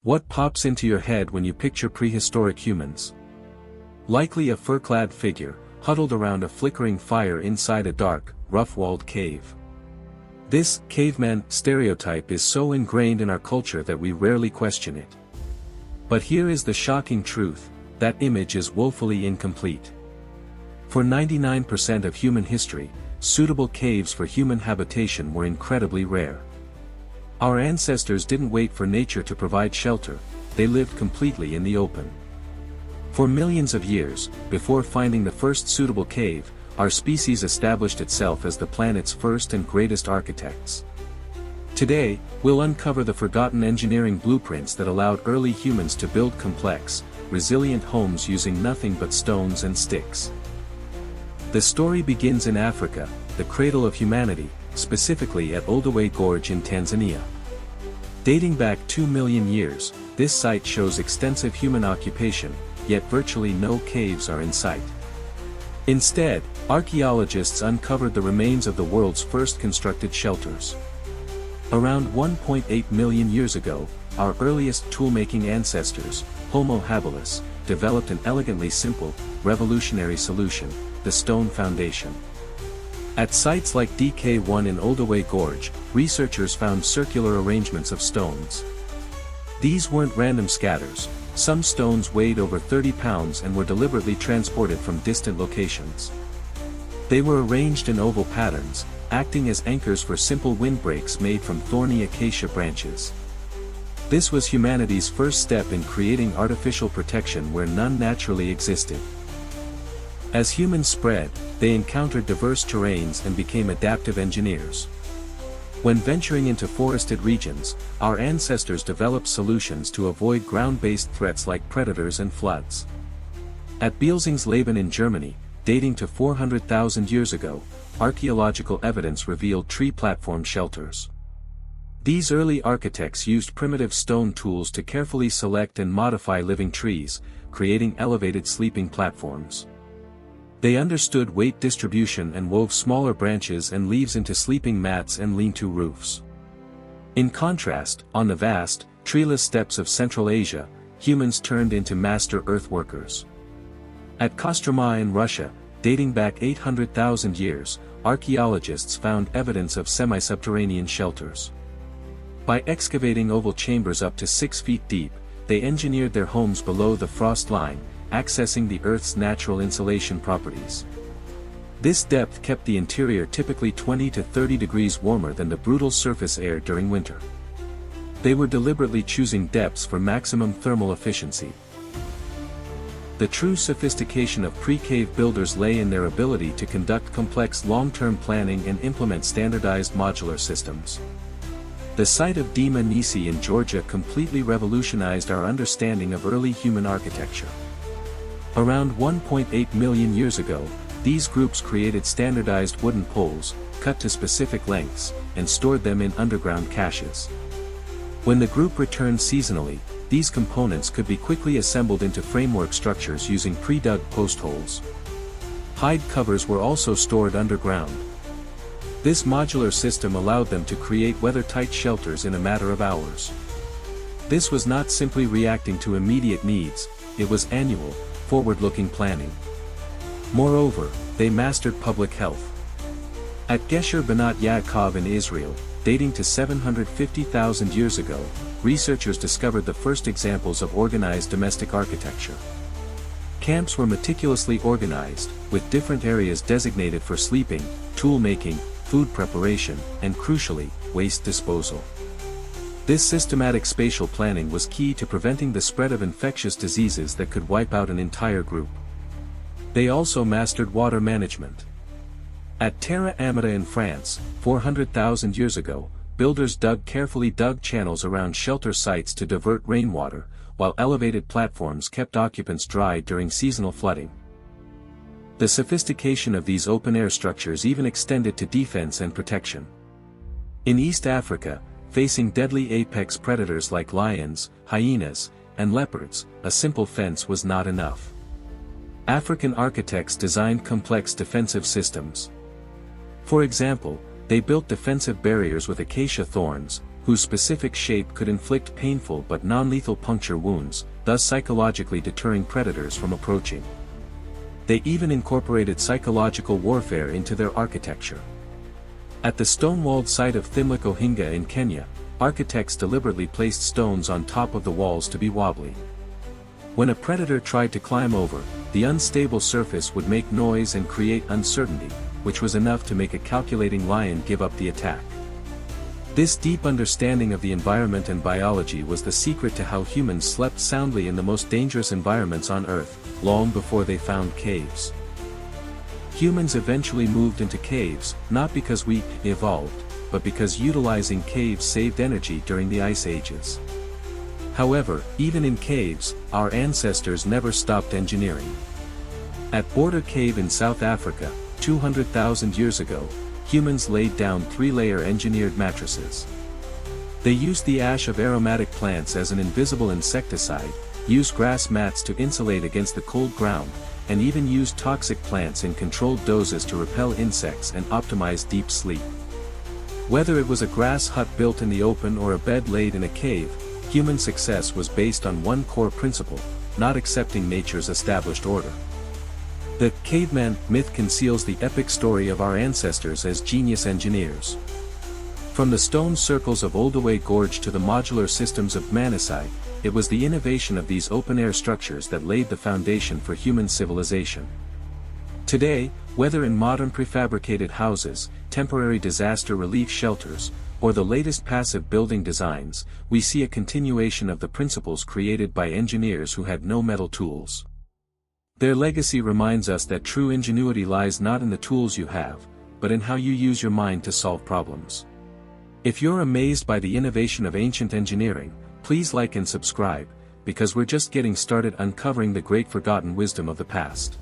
What pops into your head when you picture prehistoric humans? Likely a fur-clad figure, huddled around a flickering fire inside a dark, rough-walled cave. This caveman stereotype is so ingrained in our culture that we rarely question it. But here is the shocking truth: that image is woefully incomplete. For 99% of human history, suitable caves for human habitation were incredibly rare. Our ancestors didn't wait for nature to provide shelter, they lived completely in the open. For millions of years, before finding the first suitable cave, our species established itself as the planet's first and greatest architects. Today, we'll uncover the forgotten engineering blueprints that allowed early humans to build complex, resilient homes using nothing but stones and sticks. The story begins in Africa, the cradle of humanity, specifically at Olduvai Gorge in Tanzania. Dating back 2 million years, this site shows extensive human occupation, yet virtually no caves are in sight. Instead, archaeologists uncovered the remains of the world's first constructed shelters. Around 1.8 million years ago, our earliest tool-making ancestors, Homo habilis, developed an elegantly simple, revolutionary solution: the stone foundation. At sites like DK1 in Olduvai Gorge, researchers found circular arrangements of stones. These weren't random scatters. Some stones weighed over 30 pounds and were deliberately transported from distant locations. They were arranged in oval patterns, acting as anchors for simple windbreaks made from thorny acacia branches. This was humanity's first step in creating artificial protection where none naturally existed. As humans spread, they encountered diverse terrains and became adaptive engineers. When venturing into forested regions, our ancestors developed solutions to avoid ground-based threats like predators and floods. At Beelzingsleben in Germany, dating to 400,000 years ago, archaeological evidence revealed tree platform shelters. These early architects used primitive stone tools to carefully select and modify living trees, creating elevated sleeping platforms. They understood weight distribution and wove smaller branches and leaves into sleeping mats and lean-to roofs. In contrast, on the vast, treeless steppes of Central Asia, humans turned into master earthworkers. At Kostroma in Russia, dating back 800,000 years, archaeologists found evidence of semi-subterranean shelters. By excavating oval chambers up to 6 feet deep, they engineered their homes below the frost line, accessing the Earth's natural insulation properties. This depth kept the interior typically 20 to 30 degrees warmer than the brutal surface air during winter. They were deliberately choosing depths for maximum thermal efficiency. The true sophistication of pre-cave builders lay in their ability to conduct complex long-term planning and implement standardized modular systems. The site of Dima Nisi in Georgia completely revolutionized our understanding of early human architecture. Around 1.8 million years ago, these groups created standardized wooden poles, cut to specific lengths, and stored them in underground caches. When the group returned seasonally, these components could be quickly assembled into framework structures using pre-dug post holes. Hide covers were also stored underground. This modular system allowed them to create weather-tight shelters in a matter of hours. This was not simply reacting to immediate needs, it was annual, forward-looking planning. Moreover, they mastered public health. At Gesher Banat Yaakov in Israel, dating to 750,000 years ago, researchers discovered the first examples of organized domestic architecture. Camps were meticulously organized, with different areas designated for sleeping, tool-making, food preparation, and crucially, waste disposal. This systematic spatial planning was key to preventing the spread of infectious diseases that could wipe out an entire group. They also mastered water management. At Terre Amata in France, 400,000 years ago, builders carefully dug channels around shelter sites to divert rainwater, while elevated platforms kept occupants dry during seasonal flooding. The sophistication of these open-air structures even extended to defense and protection. In East Africa, facing deadly apex predators like lions, hyenas, and leopards, a simple fence was not enough. African architects designed complex defensive systems. For example, they built defensive barriers with acacia thorns, whose specific shape could inflict painful but non-lethal puncture wounds, thus psychologically deterring predators from approaching. They even incorporated psychological warfare into their architecture. At the stone-walled site of Thimlik-Ohinga in Kenya, architects deliberately placed stones on top of the walls to be wobbly. When a predator tried to climb over, the unstable surface would make noise and create uncertainty, which was enough to make a calculating lion give up the attack. This deep understanding of the environment and biology was the secret to how humans slept soundly in the most dangerous environments on Earth, long before they found caves. Humans eventually moved into caves, not because we evolved, but because utilizing caves saved energy during the ice ages. However, even in caves, our ancestors never stopped engineering. At Border Cave in South Africa, 200,000 years ago, humans laid down 3-layer engineered mattresses. They used the ash of aromatic plants as an invisible insecticide, used grass mats to insulate against the cold ground, and even used toxic plants in controlled doses to repel insects and optimize deep sleep. Whether it was a grass hut built in the open or a bed laid in a cave, human success was based on one core principle: not accepting nature's established order. The caveman myth conceals the epic story of our ancestors as genius engineers. From the stone circles of Olduvai Gorge to the modular systems of Manasai, it was the innovation of these open-air structures that laid the foundation for human civilization. Today, whether in modern prefabricated houses, temporary disaster relief shelters, or the latest passive building designs, we see a continuation of the principles created by engineers who had no metal tools. Their legacy reminds us that true ingenuity lies not in the tools you have, but in how you use your mind to solve problems. If you're amazed by the innovation of ancient engineering, please like and subscribe, because we're just getting started uncovering the great forgotten wisdom of the past.